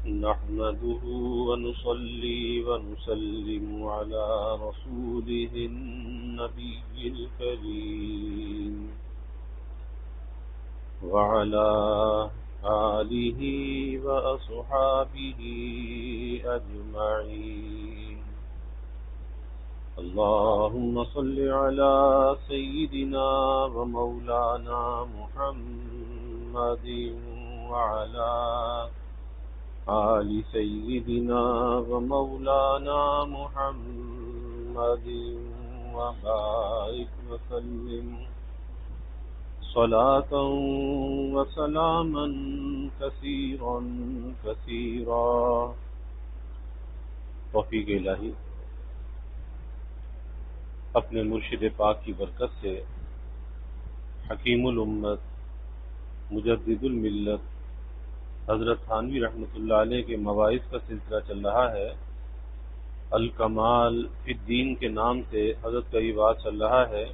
نحمده ونصلي ونسلم على رسوله النبي الكريم وعلى آله وأصحابه أجمعين. اللهم صل على سيدنا ومولانا محمد وعلى آل سيدنا ومولانا محمد وبارك وسلم صلاة وسلاما كثيرا كثيرا. توفیق الہی اپنے مرشد پاک کی برکت سے حکیم الامت مجدد الملت حضرت تھانوی رحمۃ اللہ علیہ کے مواعظ کا سلسلہ چل رہا ہے. الکمال فی الدین کے نام سے حضرت کا یہ بات چل رہا ہے،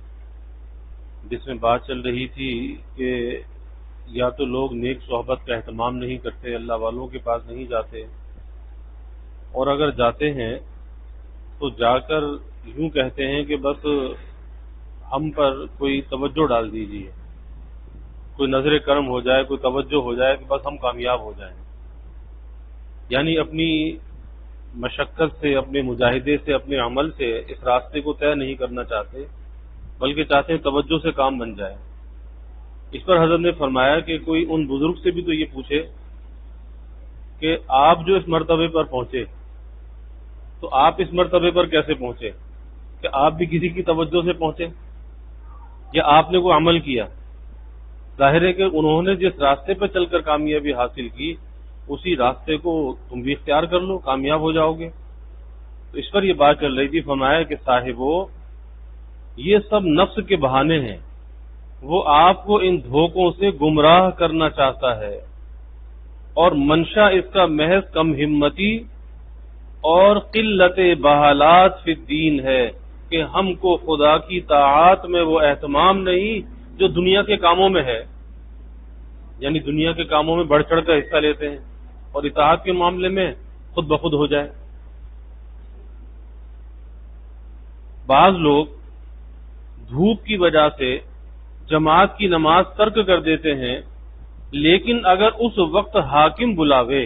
جس میں بات چل رہی تھی کہ یا تو لوگ نیک صحبت کا اہتمام نہیں کرتے، اللہ والوں کے پاس نہیں جاتے، اور اگر جاتے ہیں تو جا کر یوں کہتے ہیں کہ بس ہم پر کوئی توجہ ڈال دیجیے، کوئی نظر کرم ہو جائے، کوئی توجہ ہو جائے کہ بس ہم کامیاب ہو جائیں. یعنی اپنی مشقت سے، اپنے مجاہدے سے، اپنے عمل سے اس راستے کو طے نہیں کرنا چاہتے، بلکہ چاہتے ہیں توجہ سے کام بن جائے. اس پر حضرت نے فرمایا کہ کوئی ان بزرگ سے بھی تو یہ پوچھے کہ آپ جو اس مرتبے پر پہنچے تو آپ اس مرتبے پر کیسے پہنچے؟ کہ آپ بھی کسی کی توجہ سے پہنچے یا آپ نے کوئی عمل کیا؟ ظاہر ہے کہ انہوں نے جس راستے پر چل کر کامیابی حاصل کی اسی راستے کو تم بھی اختیار کر لو، کامیاب ہو جاؤ گے. تو اس پر یہ بات چل رہی تھی. فرمایا کہ صاحبو، یہ سب نفس کے بہانے ہیں، وہ آپ کو ان دھوکوں سے گمراہ کرنا چاہتا ہے، اور منشا اس کا محض کم ہمتی اور قلت بحالات فی الدین ہے کہ ہم کو خدا کی طاعت میں وہ اہتمام نہیں جو دنیا کے کاموں میں ہے. یعنی دنیا کے کاموں میں بڑھ چڑھ کر حصہ لیتے ہیں اور اطاعت کے معاملے میں خود بخود ہو جائے. بعض لوگ دھوپ کی وجہ سے جماعت کی نماز ترک کر دیتے ہیں، لیکن اگر اس وقت حاکم بلاوے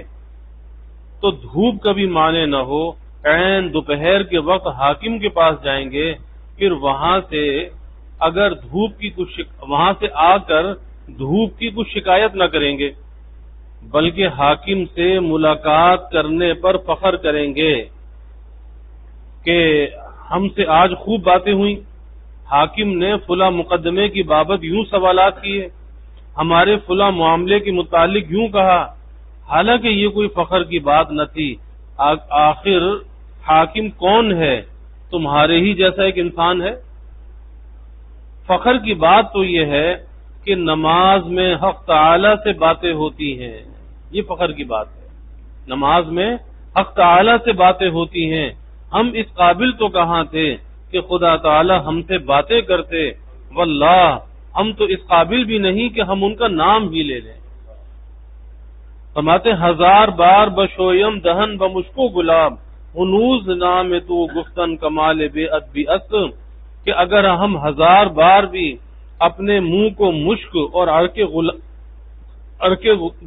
تو دھوپ کبھی مانے نہ ہو، عین دوپہر کے وقت حاکم کے پاس جائیں گے، پھر وہاں سے آ کر دھوپ کی کچھ شکایت نہ کریں گے، بلکہ حاکم سے ملاقات کرنے پر فخر کریں گے کہ ہم سے آج خوب باتیں ہوئیں، حاکم نے فلاں مقدمے کی بابت یوں سوالات کیے، ہمارے فلاں معاملے کے متعلق یوں کہا. حالانکہ یہ کوئی فخر کی بات نہ تھی. آخر حاکم کون ہے؟ تمہارے ہی جیسا ایک انسان ہے. فخر کی بات تو یہ ہے کہ نماز میں حق تعالی سے باتیں ہوتی ہیں، یہ فخر کی بات ہے. نماز میں حق تعالی سے باتیں ہوتی ہیں. ہم اس قابل تو کہاں تھے کہ خدا تعالی ہم سے باتیں کرتے، واللہ ہم تو اس قابل بھی نہیں کہ ہم ان کا نام بھی لے لیں. فرماتے ہزار بار بشویم دہن بمشکو گلاب ہنوز نام تو گفتن کمال بے ادبی است، کہ اگر ہم ہزار بار بھی اپنے منہ کو مشک اور عرق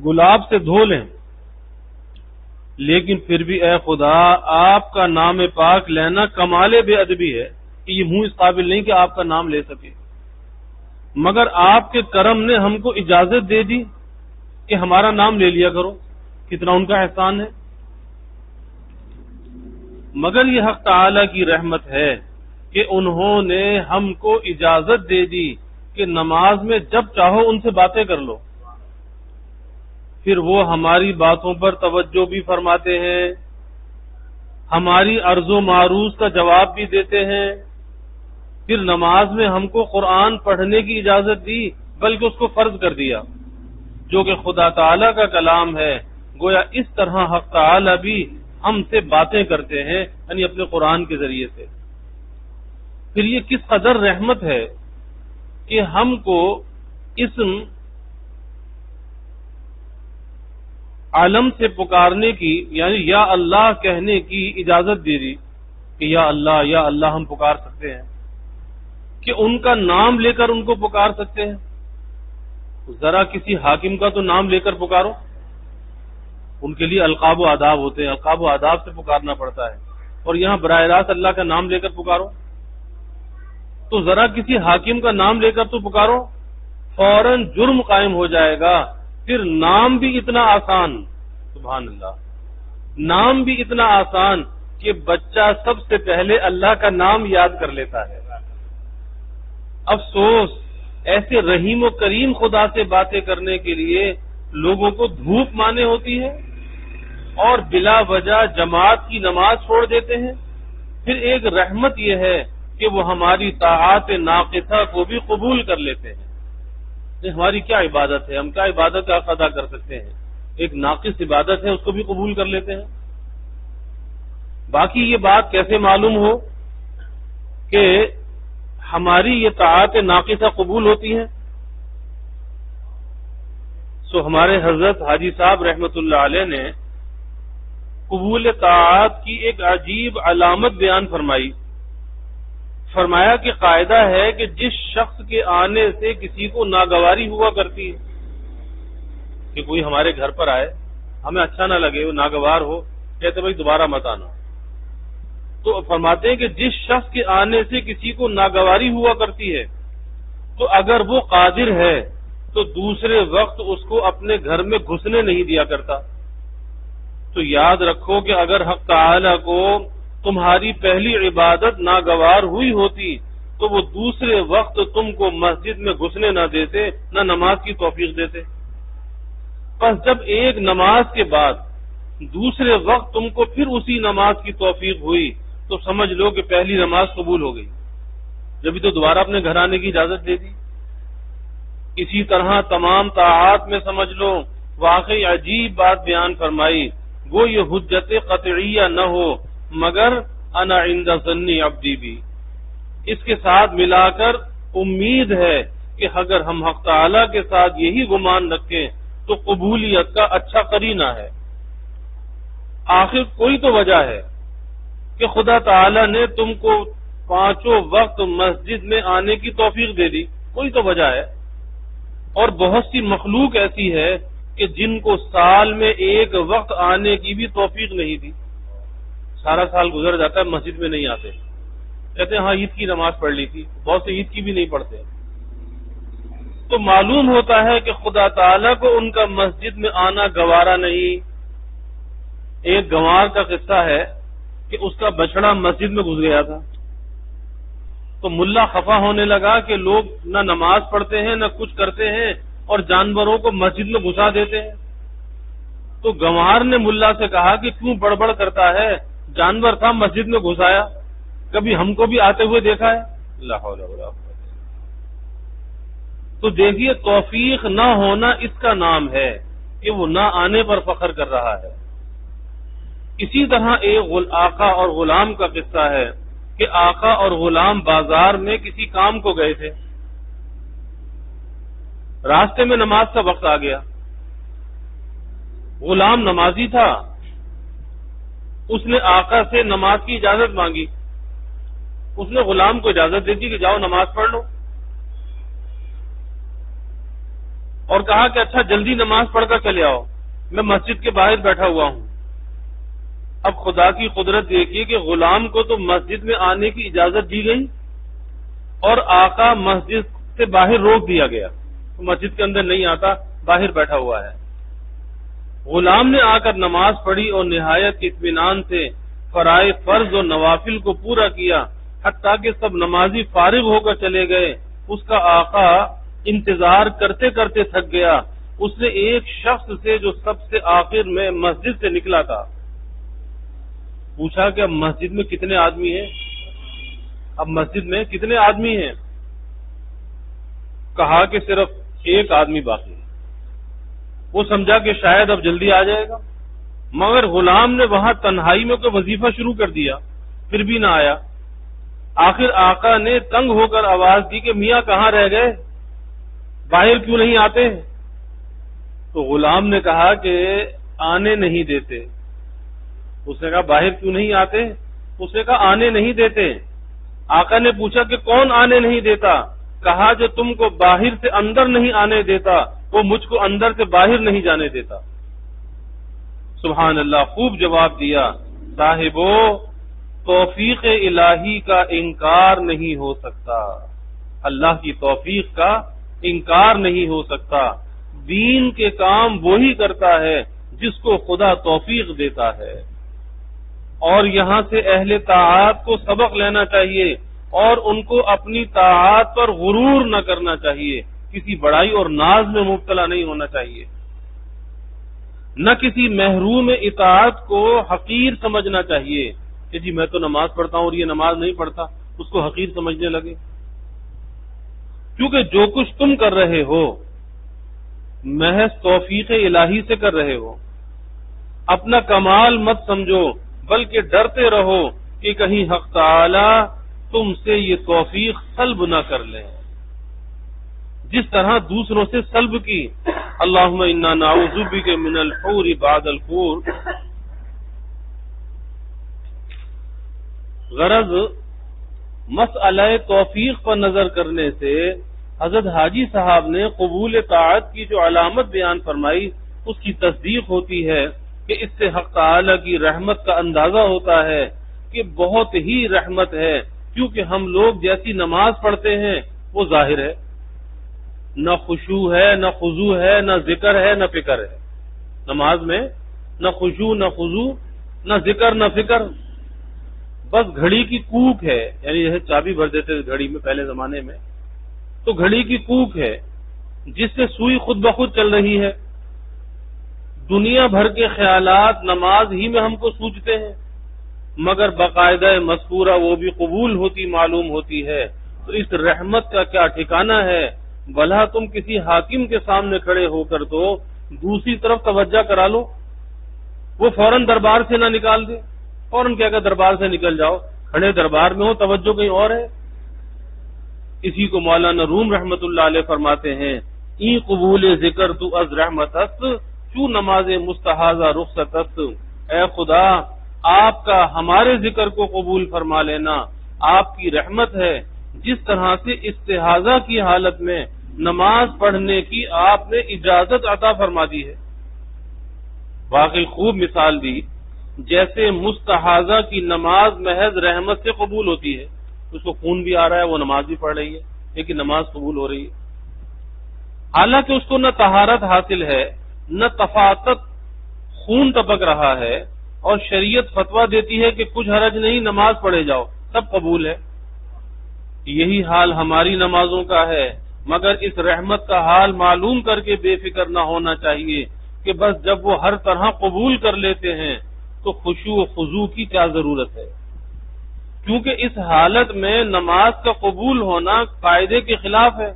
گلاب سے دھو لیں، لیکن پھر بھی اے خدا آپ کا نام پاک لینا کمال بے ادبی ہے کہ یہ منہ اس قابل نہیں کہ آپ کا نام لے سکے. مگر آپ کے کرم نے ہم کو اجازت دے دی کہ ہمارا نام لے لیا کرو. کتنا ان کا احسان ہے. مگر یہ حق تعالی کی رحمت ہے کہ انہوں نے ہم کو اجازت دے دی کہ نماز میں جب چاہو ان سے باتیں کر لو. پھر وہ ہماری باتوں پر توجہ بھی فرماتے ہیں، ہماری عرض و معروض کا جواب بھی دیتے ہیں. پھر نماز میں ہم کو قرآن پڑھنے کی اجازت دی، بلکہ اس کو فرض کر دیا جو کہ خدا تعالی کا کلام ہے. گویا اس طرح حق تعالی بھی ہم سے باتیں کرتے ہیں، یعنی اپنے قرآن کے ذریعے سے. پھر یہ کس قدر رحمت ہے کہ ہم کو اسم عالم سے پکارنے کی یعنی یا اللہ کہنے کی اجازت دے دی کہ یا اللہ ہم پکار سکتے ہیں، کہ ان کا نام لے کر ان کو پکار سکتے ہیں. ذرا کسی حاکم کا تو نام لے کر پکارو، ان کے لیے القاب و آداب ہوتے ہیں، القاب و آداب سے پکارنا پڑتا ہے، اور یہاں براہ راست اللہ کا نام لے کر پکارو. تو ذرا کسی حاکم کا نام لے کر تو پکارو، فوراً جرم قائم ہو جائے گا. پھر نام بھی اتنا آسان، سبحان اللہ، نام بھی اتنا آسان کہ بچہ سب سے پہلے اللہ کا نام یاد کر لیتا ہے. افسوس، ایسے رحیم و کریم خدا سے باتیں کرنے کے لیے لوگوں کو دھوپ مانے ہوتی ہے اور بلا وجہ جماعت کی نماز چھوڑ دیتے ہیں. پھر ایک رحمت یہ ہے کہ وہ ہماری طاعات ناقصہ کو بھی قبول کر لیتے ہیں. یہ ہماری کیا عبادت ہے، ہم کیا عبادت کا ادا کر سکتے ہیں، ایک ناقص عبادت ہے، اس کو بھی قبول کر لیتے ہیں. باقی یہ بات کیسے معلوم ہو کہ ہماری یہ طاعات ناقصہ قبول ہوتی ہیں؟ سو ہمارے حضرت حاجی صاحب رحمت اللہ علیہ نے قبول طاعات کی ایک عجیب علامت بیان فرمائی. فرمایا کہ قاعدہ ہے کہ جس شخص کے آنے سے کسی کو ناگواری ہوا کرتی ہے، کہ کوئی ہمارے گھر پر آئے، ہمیں اچھا نہ لگے، وہ ناگوار ہو، کہتے بھائی دوبارہ مت آنا. تو فرماتے ہیں کہ جس شخص کے آنے سے کسی کو ناگواری ہوا کرتی ہے تو اگر وہ قادر ہے تو دوسرے وقت اس کو اپنے گھر میں گھسنے نہیں دیا کرتا. تو یاد رکھو کہ اگر حق تعالی کو تمہاری پہلی عبادت ناگوار ہوئی ہوتی تو وہ دوسرے وقت تم کو مسجد میں گھسنے نہ دیتے، نہ نماز کی توفیق دیتے. پس جب ایک نماز کے بعد دوسرے وقت تم کو پھر اسی نماز کی توفیق ہوئی تو سمجھ لو کہ پہلی نماز قبول ہو گئی، جبھی تو دوبارہ اپنے گھر آنے کی اجازت دے دی. اسی طرح تمام طاعات میں سمجھ لو واقعی عجیب بات بیان فرمائی. وہ یہ حجت قطعیہ نہ ہو مگر انا عند ظنی عبدی بھی، اس کے ساتھ ملا کر امید ہے کہ اگر ہم حق تعالی کے ساتھ یہی گمان رکھیں تو قبولیت کا اچھا قرینہ ہے. آخر کوئی تو وجہ ہے کہ خدا تعالی نے تم کو 5 وقت مسجد میں آنے کی توفیق دے دی، کوئی تو وجہ ہے. اور بہت سی مخلوق ایسی ہے کہ جن کو سال میں ایک وقت آنے کی بھی توفیق نہیں دی، سارا سال گزر جاتا ہے مسجد میں نہیں آتے، کہتے ہیں ہاں عید کی نماز پڑھ لی تھی، بہت سے عید کی بھی نہیں پڑھتے. تو معلوم ہوتا ہے کہ خدا تعالیٰ کو ان کا مسجد میں آنا گوارا نہیں. ایک گنوار کا قصہ ہے کہ اس کا بچڑا مسجد میں گھس گیا تھا، تو ملا خفا ہونے لگا کہ لوگ نہ نماز پڑھتے ہیں نہ کچھ کرتے ہیں اور جانوروں کو مسجد میں گھسا دیتے ہیں. تو گنوار نے ملا سے کہا کہ کیوں بڑبڑ کرتا ہے، جانور تھا مسجد میں گھسایا، کبھی ہم کو بھی آتے ہوئے دیکھا ہے؟ لا حول ولا قوت. تو دیکھیے توفیق نہ ہونا اس کا نام ہے کہ وہ نہ آنے پر فخر کر رہا ہے. اسی طرح ایک آقا اور غلام کا قصہ ہے کہ آقا اور غلام بازار میں کسی کام کو گئے تھے، راستے میں نماز کا وقت آ گیا. غلام نمازی تھا، اس نے آقا سے نماز کی اجازت مانگی. اس نے غلام کو اجازت دے دی کہ جاؤ نماز پڑھ لو، اور کہا کہ اچھا جلدی نماز پڑھ کر چلے آؤ، میں مسجد کے باہر بیٹھا ہوا ہوں. اب خدا کی قدرت دیکھیے کہ غلام کو تو مسجد میں آنے کی اجازت دی گئی اور آقا مسجد سے باہر روک دیا گیا، مسجد کے اندر نہیں آتا، باہر بیٹھا ہوا ہے. غلام نے آ کر نماز پڑھی اور نہایت اطمینان سے فرائض فرض اور نوافل کو پورا کیا، حتیٰ کہ سب نمازی فارغ ہو کر چلے گئے. اس کا آقا انتظار کرتے کرتے تھک گیا. اس نے ایک شخص سے جو سب سے آخر میں مسجد سے نکلا تھا پوچھا کہ اب مسجد میں کتنے آدمی ہیں، اب مسجد میں کتنے آدمی ہیں؟ کہا کہ صرف ایک آدمی باقی ہے. وہ سمجھا کہ شاید اب جلدی آ جائے گا، مگر غلام نے وہاں تنہائی میں کوئی وظیفہ شروع کر دیا، پھر بھی نہ آیا. آخر آقا نے تنگ ہو کر آواز دی کہ میاں کہاں رہ گئے، باہر کیوں نہیں آتے؟ تو غلام نے کہا کہ آنے نہیں دیتے. اس نے کہا باہر کیوں نہیں آتے؟ اس نے کہا آنے نہیں دیتے. آقا نے پوچھا کہ کون آنے نہیں دیتا؟ کہا جو تم کو باہر سے اندر نہیں آنے دیتا وہ مجھ کو اندر سے باہر نہیں جانے دیتا. سبحان اللہ، خوب جواب دیا. صاحبو، توفیق الہی کا انکار نہیں ہو سکتا، اللہ کی توفیق کا انکار نہیں ہو سکتا. دین کے کام وہی کرتا ہے جس کو خدا توفیق دیتا ہے. اور یہاں سے اہل طاعات کو سبق لینا چاہیے اور ان کو اپنی طاعات پر غرور نہ کرنا چاہیے، کسی بڑائی اور ناز میں مبتلا نہیں ہونا چاہیے، نہ کسی محروم اطاعت کو حقیر سمجھنا چاہیے کہ جی میں تو نماز پڑھتا ہوں اور یہ نماز نہیں پڑھتا، اس کو حقیر سمجھنے لگے. کیونکہ جو کچھ تم کر رہے ہو محض توفیق الہی سے کر رہے ہو. اپنا کمال مت سمجھو بلکہ ڈرتے رہو کہ کہیں حق تعالی تم سے یہ توفیق سلب نہ کر لیں جس طرح دوسروں سے سلب کی. اللہم انا نعوذ بک من الحور بعد الخور. غرض مسئلہ توفیق پر نظر کرنے سے حضرت حاجی صاحب نے قبول طاعت کی جو علامت بیان فرمائی اس کی تصدیق ہوتی ہے کہ اس سے حق تعالی کی رحمت کا اندازہ ہوتا ہے کہ بہت ہی رحمت ہے، کیونکہ ہم لوگ جیسی نماز پڑھتے ہیں وہ ظاہر ہے، نہ خشوع ہے، نہ خضوع ہے، نہ ذکر ہے، نہ فکر ہے. نماز میں نہ خشوع، نہ خضوع، نہ ذکر، نہ فکر، بس گھڑی کی کوک ہے. یعنی جیسے چابی بھر دیتے تھے گھڑی میں پہلے زمانے میں، تو گھڑی کی کوک ہے جس سے سوئی خود بخود چل رہی ہے. دنیا بھر کے خیالات نماز ہی میں ہم کو سوچتے ہیں، مگر باقاعدہ مذکورہ وہ بھی قبول ہوتی معلوم ہوتی ہے. تو اس رحمت کا کیا ٹھکانہ ہے؟ بھلا تم کسی حاکم کے سامنے کھڑے ہو کر تو دوسری طرف توجہ کرا لو، وہ فوراً دربار سے نہ نکال دے. فوراً کیا کہ دربار سے نکل جاؤ، کھڑے دربار میں ہو، توجہ کہیں اور ہے. اسی کو مولانا روم رحمت اللہ علیہ فرماتے ہیں، ای قبول ذکر تو از رحمت است، چو نماز مستحاضہ رخصت است. اے خدا، آپ کا ہمارے ذکر کو قبول فرما لینا آپ کی رحمت ہے، جس طرح سے استحاضہ کی حالت میں نماز پڑھنے کی آپ نے اجازت عطا فرما دی ہے. واقعی خوب مثال دی، جیسے مستحاضہ کی نماز محض رحمت سے قبول ہوتی ہے، اس کو خون بھی آ رہا ہے، وہ نماز بھی پڑھ رہی ہے، لیکن نماز قبول ہو رہی ہے. حالانکہ اس کو نہ طہارت حاصل ہے، نہ تفاطت، خون ٹپک رہا ہے، اور شریعت فتویٰ دیتی ہے کہ کچھ حرج نہیں، نماز پڑھے جاؤ، سب قبول ہے. یہی حال ہماری نمازوں کا ہے، مگر اس رحمت کا حال معلوم کر کے بے فکر نہ ہونا چاہیے کہ بس جب وہ ہر طرح قبول کر لیتے ہیں تو خشوع و خضوع کی کیا ضرورت ہے. کیونکہ اس حالت میں نماز کا قبول ہونا قاعدے کے خلاف ہے.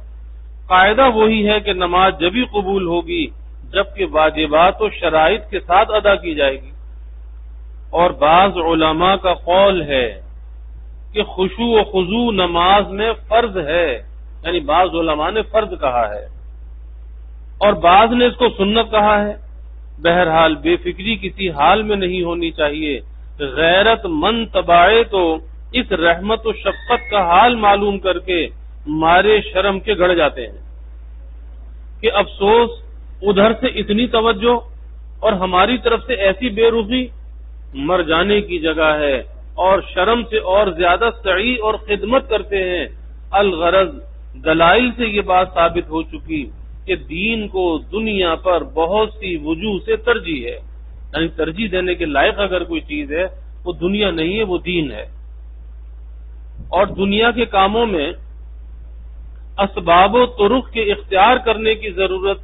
قاعدہ وہی ہے کہ نماز جبھی قبول ہوگی جبکہ واجبات و شرائط کے ساتھ ادا کی جائے گی. اور بعض علماء کا قول ہے کہ خشوع و خضوع نماز میں فرض ہے، یعنی بعض علماء نے فرض کہا ہے اور بعض نے اس کو سنت کہا ہے. بہرحال بے فکری کسی حال میں نہیں ہونی چاہیے. غیرت مند تباعے تو اس رحمت و شفقت کا حال معلوم کر کے مارے شرم کے گڑ جاتے ہیں کہ افسوس ادھر سے اتنی توجہ اور ہماری طرف سے ایسی بے رخی، مر جانے کی جگہ ہے. اور شرم سے اور زیادہ سعی اور خدمت کرتے ہیں. الغرض دلائل سے یہ بات ثابت ہو چکی کہ دین کو دنیا پر بہت سی وجوہ سے ترجیح ہے، یعنی ترجیح دینے کے لائق اگر کوئی چیز ہے وہ دنیا نہیں ہے، وہ دین ہے. اور دنیا کے کاموں میں اسباب و طرق کے اختیار کرنے کی ضرورت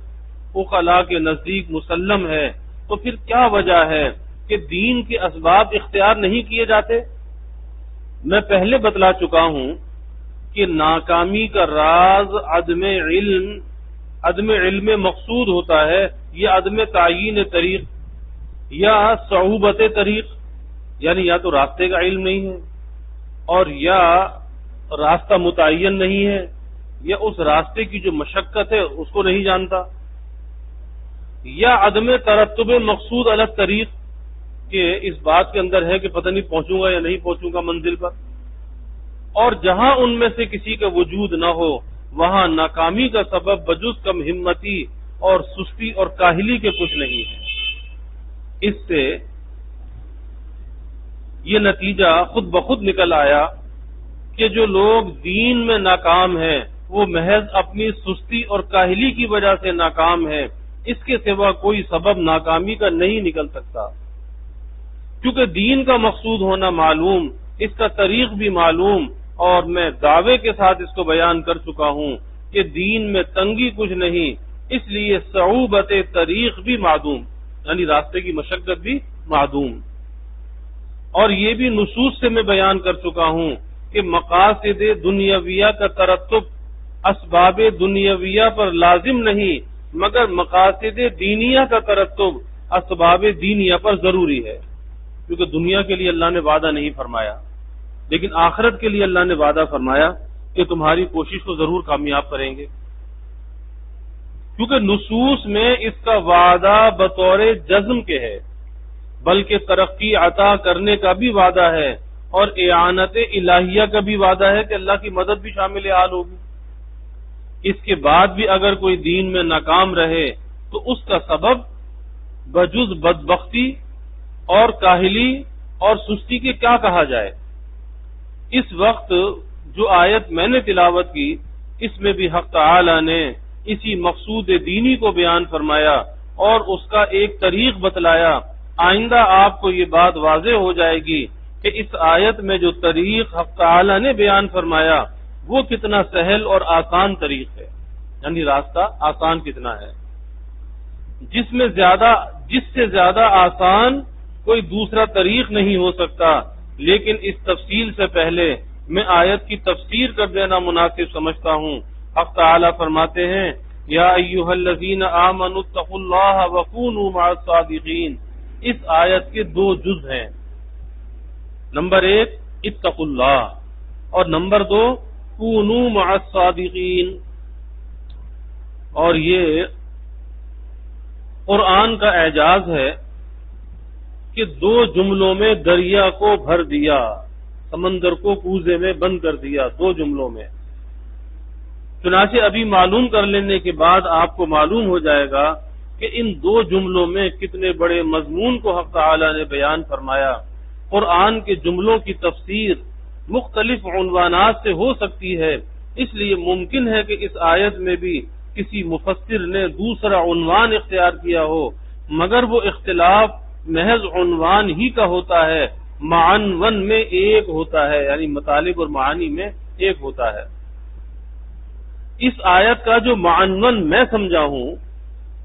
عقلاء کے نزدیک مسلم ہے. تو پھر کیا وجہ ہے کہ دین کے اسباب اختیار نہیں کیے جاتے؟ میں پہلے بتلا چکا ہوں کہ ناکامی کا راز عدم علم مقصود ہوتا ہے، یا عدم تعیین طریق یا صعوبت طریق، یعنی یا تو راستے کا علم نہیں ہے اور یا راستہ متعین نہیں ہے، یا اس راستے کی جو مشقت ہے اس کو نہیں جانتا، یا عدم ترتب مقصود علی الطریق کہ اس بات کے اندر ہے کہ پتہ نہیں پہنچوں گا یا نہیں پہنچوں گا منزل پر، اور جہاں ان میں سے کسی کا وجود نہ ہو وہاں ناکامی کا سبب بجز کم ہمتی اور سستی اور کاہلی کے کچھ نہیں ہے۔ اس سے یہ نتیجہ خود بخود نکل آیا کہ جو لوگ دین میں ناکام ہیں وہ محض اپنی سستی اور کاہلی کی وجہ سے ناکام ہیں، اس کے سوا کوئی سبب ناکامی کا نہیں نکل سکتا، کیونکہ دین کا مقصود ہونا معلوم، اس کا طریق بھی معلوم، اور میں دعوے کے ساتھ اس کو بیان کر چکا ہوں کہ دین میں تنگی کچھ نہیں، اس لیے صعوبت طریق بھی معدوم، یعنی راستے کی مشقت بھی معدوم۔ اور یہ بھی نصوص سے میں بیان کر چکا ہوں کہ مقاصد دنیاویہ کا ترتب اسباب دنیاویہ پر لازم نہیں، مگر مقاصد دینیہ کا ترتب اسباب دینیہ پر ضروری ہے، کیونکہ دنیا کے لیے اللہ نے وعدہ نہیں فرمایا، لیکن آخرت کے لیے اللہ نے وعدہ فرمایا کہ تمہاری کوشش کو ضرور کامیاب کریں گے، کیونکہ نصوص میں اس کا وعدہ بطور جزم کے ہے، بلکہ ترقی عطا کرنے کا بھی وعدہ ہے، اور اعانت الہیہ کا بھی وعدہ ہے کہ اللہ کی مدد بھی شامل حال ہوگی۔ اس کے بعد بھی اگر کوئی دین میں ناکام رہے تو اس کا سبب بجز بدبختی اور کاہلی اور سستی کے کیا کہا جائے۔ اس وقت جو آیت میں نے تلاوت کی اس میں بھی حق تعالی نے اسی مقصود دینی کو بیان فرمایا اور اس کا ایک طریق بتلایا۔ آئندہ آپ کو یہ بات واضح ہو جائے گی کہ اس آیت میں جو طریق حق تعالی نے بیان فرمایا وہ کتنا سہل اور آسان طریق ہے، یعنی راستہ آسان کتنا ہے، جس سے زیادہ آسان کوئی دوسرا طریق نہیں ہو سکتا۔ لیکن اس تفصیل سے پہلے میں آیت کی تفسیر کر دینا مناسب سمجھتا ہوں۔ حق تعالی فرماتے ہیں یا ایھا الذین آمنوا اتقوا اللہ وکونوا مع الصادقین۔ اس آیت کے دو جز ہیں، نمبر 1 اتقوا اللہ اور نمبر 2 کونوا مع الصادقین۔ اور یہ قرآن کا اعجاز ہے کہ دو جملوں میں دریا کو بھر دیا، سمندر کو کوزے میں بند کر دیا، دو جملوں میں۔ چنانچہ ابھی معلوم کر لینے کے بعد آپ کو معلوم ہو جائے گا کہ ان دو جملوں میں کتنے بڑے مضمون کو حق تعالی نے بیان فرمایا۔ قرآن کے جملوں کی تفسیر مختلف عنوانات سے ہو سکتی ہے، اس لیے ممکن ہے کہ اس آیت میں بھی کسی مفسر نے دوسرا عنوان اختیار کیا ہو، مگر وہ اختلاف محض عنوان ہی کا ہوتا ہے، معنون میں ایک ہوتا ہے، یعنی مطالب اور معانی میں ایک ہوتا ہے۔ اس آیت کا جو معنون میں سمجھا ہوں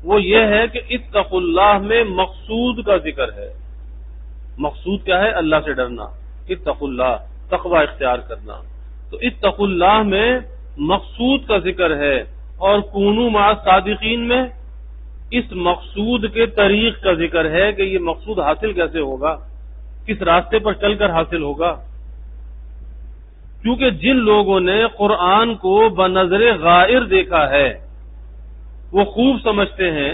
وہ یہ ہے کہ اتقوا اللہ میں مقصود کا ذکر ہے۔ مقصود کیا ہے؟ اللہ سے ڈرنا، اتقوا اللہ، تقوی اختیار کرنا۔ تو اتقوا اللہ میں مقصود کا ذکر ہے، اور کونوا مع الصادقین میں اس مقصود کے طریق کا ذکر ہے کہ یہ مقصود حاصل کیسے ہوگا، کس راستے پر چل کر حاصل ہوگا۔ کیونکہ جن لوگوں نے قرآن کو بنظر غائر دیکھا ہے وہ خوب سمجھتے ہیں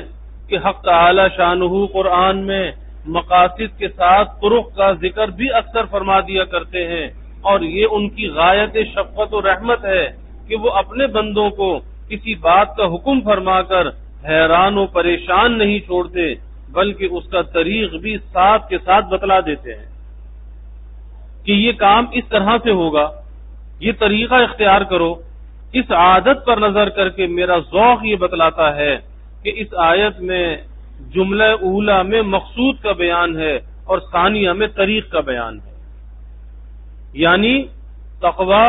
کہ حق تعالی شانہ قرآن میں مقاصد کے ساتھ طرق کا ذکر بھی اکثر فرما دیا کرتے ہیں، اور یہ ان کی غایت شفقت و رحمت ہے کہ وہ اپنے بندوں کو کسی بات کا حکم فرما کر حیران و پریشان نہیں چھوڑتے، بلکہ اس کا طریق بھی ساتھ کے ساتھ بتلا دیتے ہیں کہ یہ کام اس طرح سے ہوگا، یہ طریقہ اختیار کرو۔ اس عادت پر نظر کر کے میرا ذوق یہ بتلاتا ہے کہ اس آیت میں جملہ اولا میں مقصود کا بیان ہے اور ثانیہ میں طریق کا بیان ہے، یعنی تقوی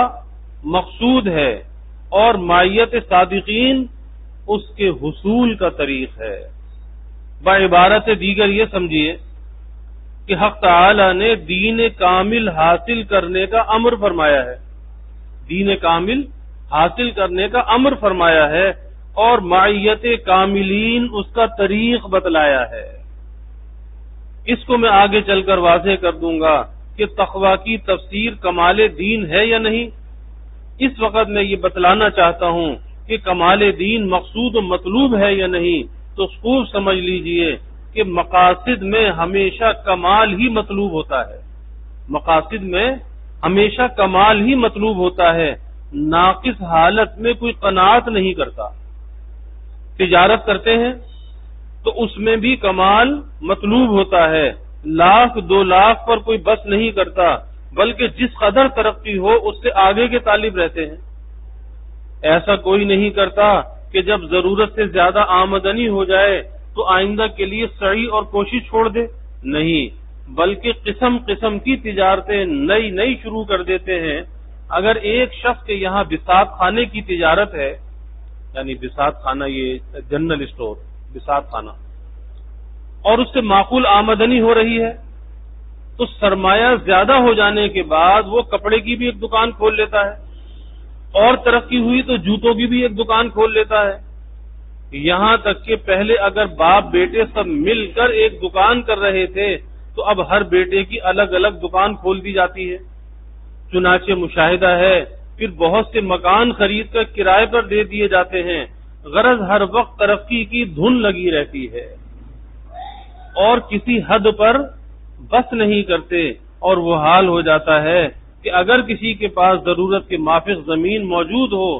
مقصود ہے اور معیت صادقین اس کے حصول کا طریق ہے۔ بعبارت دیگر یہ سمجھیے کہ حق تعالی نے دین کامل حاصل کرنے کا امر فرمایا ہے، دین کامل حاصل کرنے کا امر فرمایا ہے، اور معیت کاملین اس کا طریق بتلایا ہے۔ اس کو میں آگے چل کر واضح کر دوں گا کہ تقوی کی تفسیر کمال دین ہے یا نہیں۔ اس وقت میں یہ بتلانا چاہتا ہوں کہ کمال دین مقصود و مطلوب ہے یا نہیں، تو تو خوب سمجھ لیجئے کہ مقاصد میں ہمیشہ کمال ہی مطلوب ہوتا ہے، مقاصد میں ہمیشہ کمال ہی مطلوب ہوتا ہے، ناقص حالت میں کوئی قناعت نہیں کرتا۔ تجارت کرتے ہیں تو اس میں بھی کمال مطلوب ہوتا ہے، لاکھ 2 لاکھ پر کوئی بس نہیں کرتا، بلکہ جس قدر ترقی ہو اس سے آگے کے طالب رہتے ہیں۔ ایسا کوئی نہیں کرتا کہ جب ضرورت سے زیادہ آمدنی ہو جائے تو آئندہ کے لیے سعی اور کوشش چھوڑ دے، نہیں، بلکہ قسم قسم کی تجارتیں نئی نئی شروع کر دیتے ہیں۔ اگر ایک شخص کے یہاں بساط خانے کی تجارت ہے، یعنی بساط خانہ یہ جنرل اسٹور، بساط خانہ، اور اس سے معقول آمدنی ہو رہی ہے، تو سرمایہ زیادہ ہو جانے کے بعد وہ کپڑے کی بھی ایک دکان کھول لیتا ہے، اور ترقی ہوئی تو جوتوں کی بھی ایک دکان کھول لیتا ہے۔ یہاں تک کہ پہلے اگر باپ بیٹے سب مل کر ایک دکان کر رہے تھے تو اب ہر بیٹے کی الگ الگ دکان کھول دی جاتی ہے۔ چنانچہ مشاہدہ ہے پھر بہت سے مکان خرید کر کرائے پر دے دیے جاتے ہیں، غرض ہر وقت ترقی کی دھن لگی رہتی ہے اور کسی حد پر بس نہیں کرتے، اور وہ حال ہو جاتا ہے کہ اگر کسی کے پاس ضرورت کے مافق زمین موجود ہو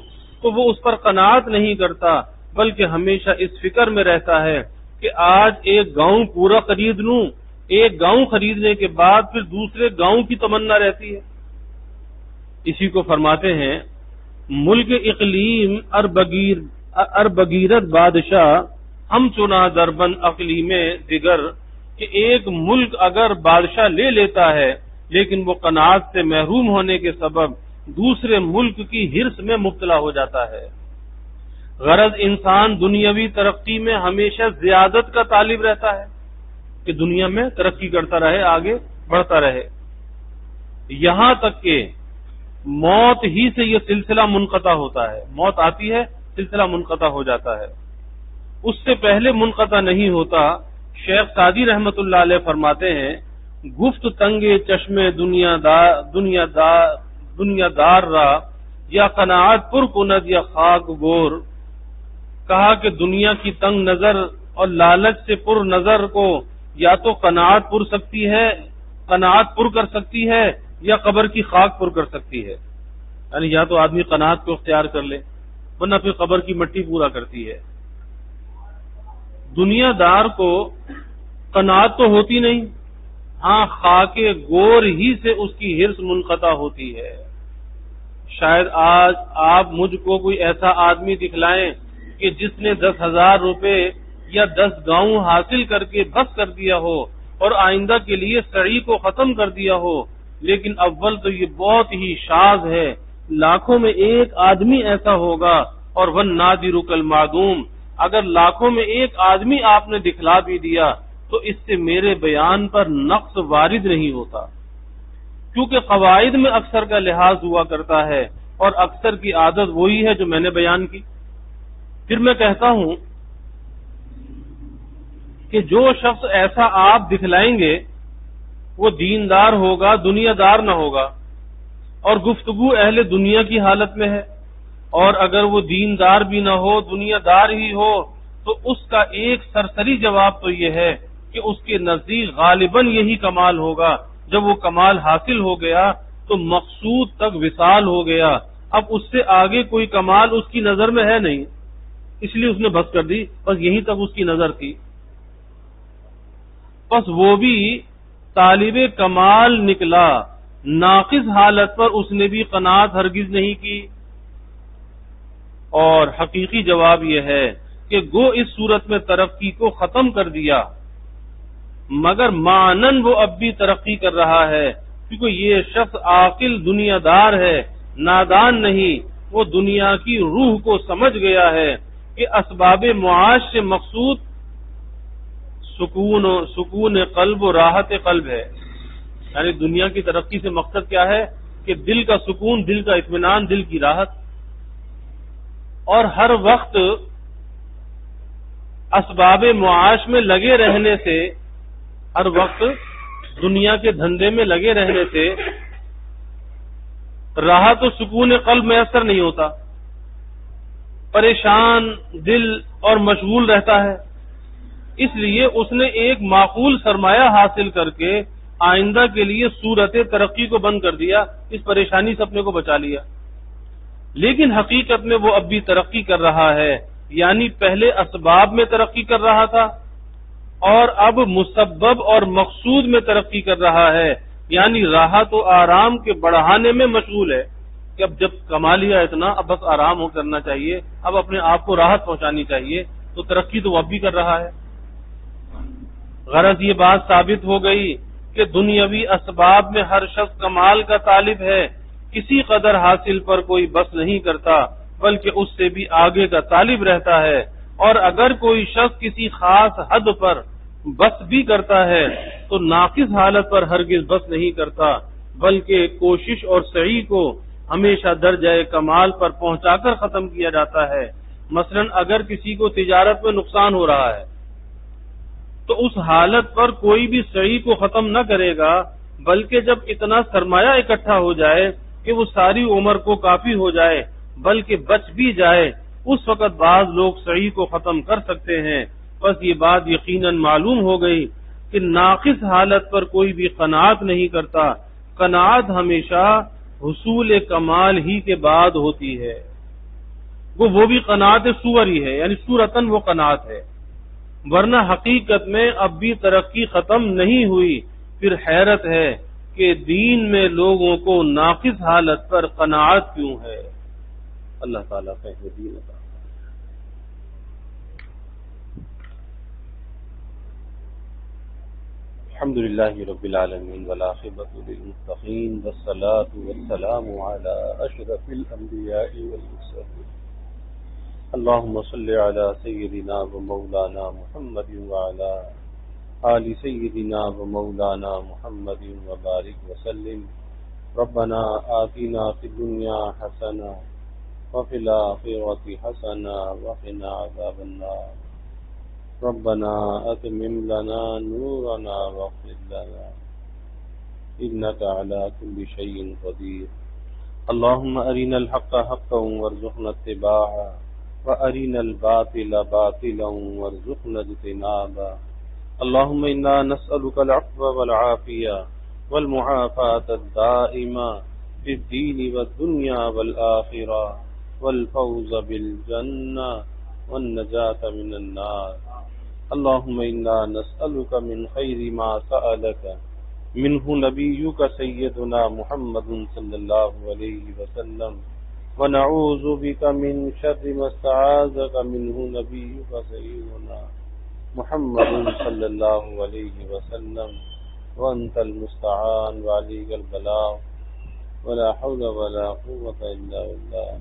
تو وہ اس پر قناعت نہیں کرتا، بلکہ ہمیشہ اس فکر میں رہتا ہے کہ آج ایک گاؤں پورا خرید لوں، ایک گاؤں خریدنے کے بعد پھر دوسرے گاؤں کی تمنا رہتی ہے۔ اسی کو فرماتے ہیں ملک اقلیم اربگیرت بادشاہ ہم چنا دربن اقلیم دیگر، کہ ایک ملک اگر بادشاہ لے لیتا ہے لیکن وہ قناعت سے محروم ہونے کے سبب دوسرے ملک کی ہرس میں مبتلا ہو جاتا ہے۔ غرض انسان دنیاوی ترقی میں ہمیشہ زیادت کا طالب رہتا ہے کہ دنیا میں ترقی کرتا رہے، آگے بڑھتا رہے، یہاں تک کہ موت ہی سے یہ سلسلہ منقطع ہوتا ہے۔ موت آتی ہے، سلسلہ منقطع ہو جاتا ہے، اس سے پہلے منقطع نہیں ہوتا۔ شیخ سعدی رحمت اللہ علیہ فرماتے ہیں گفت تنگے چشمے دنیا دار را یا قناعت پر کند یا خاک گور، کہا کہ دنیا کی تنگ نظر اور لالچ سے پر نظر کو یا تو قناعت پر سکتی ہے، قناعت پر کر سکتی ہے، یا قبر کی خاک پر کر سکتی ہے، یعنی یا تو آدمی قناعت کو اختیار کر لے ورنہ پھر قبر کی مٹی پورا کرتی ہے۔ دنیا دار کو قناعت تو ہوتی نہیں، ہاں خاک گور ہی سے اس کی ہرس منقطع ہوتی ہے۔ شاید آج آپ مجھ کو کوئی ایسا آدمی دکھلائیں کہ جس نے 10,000 روپے یا 10 گاؤں حاصل کر کے بس کر دیا ہو اور آئندہ کے لیے سعی کو ختم کر دیا ہو، لیکن اول تو یہ بہت ہی شاذ ہے، لاکھوں میں ایک آدمی ایسا ہوگا، اور وَالنَّادِرُ كَالْمَعْدُومِ، اگر لاکھوں میں ایک آدمی آپ نے دکھلا بھی دیا تو اس سے میرے بیان پر نقص وارد نہیں ہوتا، کیونکہ قواعد میں اکثر کا لحاظ ہوا کرتا ہے اور اکثر کی عادت وہی ہے جو میں نے بیان کی۔ پھر میں کہتا ہوں کہ جو شخص ایسا آپ دکھلائیں گے وہ دیندار ہوگا، دنیا دار نہ ہوگا، اور گفتگو اہل دنیا کی حالت میں ہے، اور اگر وہ دیندار بھی نہ ہو، دنیا دار ہی ہو، تو اس کا ایک سرسری جواب تو یہ ہے کہ اس کے نزدیک غالباً یہی کمال ہوگا، جب وہ کمال حاصل ہو گیا تو مقصود تک وصال ہو گیا، اب اس سے آگے کوئی کمال اس کی نظر میں ہے نہیں، اس لیے اس نے بس کر دی، بس یہیں تک اس کی نظر تھی۔ بس وہ بھی طالب کمال نکلا، ناقص حالت پر اس نے بھی قناعت ہرگز نہیں کی، اور حقیقی جواب یہ ہے کہ گو اس صورت میں ترقی کو ختم کر دیا، مگر معنن وہ اب بھی ترقی کر رہا ہے، کیونکہ یہ شخص عاقل دنیا دار ہے، نادان نہیں، وہ دنیا کی روح کو سمجھ گیا ہے کہ اسباب معاش سے مقصود سکون قلب و راحت قلب ہے، یعنی دنیا کی ترقی سے مقصد کیا ہے کہ دل کا سکون، دل کا اطمینان، دل کی راحت، اور ہر وقت اسباب معاش میں لگے رہنے سے، ہر وقت دنیا کے دھندے میں لگے رہنے سے راحت و سکون قلب میسر نہیں ہوتا، پریشان دل اور مشغول رہتا ہے، اس لیے اس نے ایک معقول سرمایہ حاصل کر کے آئندہ کے لیے صورت ترقی کو بند کر دیا، اس پریشانی سے اپنے کو بچا لیا۔ لیکن حقیقت میں وہ اب بھی ترقی کر رہا ہے، یعنی پہلے اسباب میں ترقی کر رہا تھا اور اب مسبب اور مقصود میں ترقی کر رہا ہے، یعنی راحت و آرام کے بڑھانے میں مشغول ہے کہ اب جب کما لیا اتنا، اب بس آرام ہو کرنا چاہیے، اب اپنے آپ کو راحت پہنچانی چاہیے، تو ترقی تو وہ اب بھی کر رہا ہے۔ غرض یہ بات ثابت ہو گئی کہ دنیاوی اسباب میں ہر شخص کمال کا طالب ہے، کسی قدر حاصل پر کوئی بس نہیں کرتا بلکہ اس سے بھی آگے کا طالب رہتا ہے، اور اگر کوئی شخص کسی خاص حد پر بس بھی کرتا ہے تو ناقص حالت پر ہرگز بس نہیں کرتا بلکہ کوشش اور سعی کو ہمیشہ درجہ کمال پر پہنچا کر ختم کیا جاتا ہے۔ مثلا اگر کسی کو تجارت میں نقصان ہو رہا ہے تو اس حالت پر کوئی بھی سعی کو ختم نہ کرے گا، بلکہ جب اتنا سرمایہ اکٹھا ہو جائے کہ وہ ساری عمر کو کافی ہو جائے بلکہ بچ بھی جائے، اس وقت بعض لوگ سعی کو ختم کر سکتے ہیں۔ بس یہ بات یقیناً معلوم ہو گئی کہ ناقص حالت پر کوئی بھی قناعت نہیں کرتا، قناعت ہمیشہ حصول کمال ہی کے بعد ہوتی ہے۔ وہ بھی قناعت صوری ہے، یعنی صورتاً وہ قناعت ہے، ورنہ حقیقت میں اب بھی ترقی ختم نہیں ہوئی۔ پھر حیرت ہے کہ دین میں لوگوں کو ناقص حالت پر قناعت کیوں ہے؟ اللہ تعالیٰ فہم دین عطا۔ الحمد للہ رب العالمین والعاقبۃ للمتقین والصلاۃ والسلام علی اشرف الانبیاء والمرسلین اللهم صل على سيدنا ومولانا محمد وعلى آل سيدنا ومولانا محمد وبارك وسلم ربنا آتنا في الدنيا حسنة وفي الآخرة حسنة وقنا عذاب النار ربنا أتمم لنا نورنا واغفر لنا إنك على كل شيء قدير اللهم أرنا الحق حقا وارزقنا اتباعه وأرنا الباطل باطلا وارزقنا اجتنابا اللهم إنا نسألك العفو والعافية والمعافاة الدائمة في الدين والدنيا والآخرة والفوز بالجنة والنجاة من النار اللهم إنا نسألك من خير ما سألك منه نبيك سيدنا محمد صلى الله عليه وسلم ونعوذ بك من شر ما استعاذك منه نبيك سيدنا محمد صلى الله عليه وسلم وأنت المستعان وعليك البلاغ ولا حول ولا قوة إلا بالله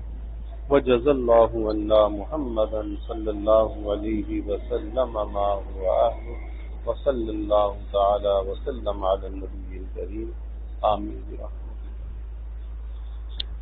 وجزى الله عنا محمدا صلى الله عليه وسلم ما هو أهله وصلى الله تعالى وسلم على النبي الكريم آمين برحمته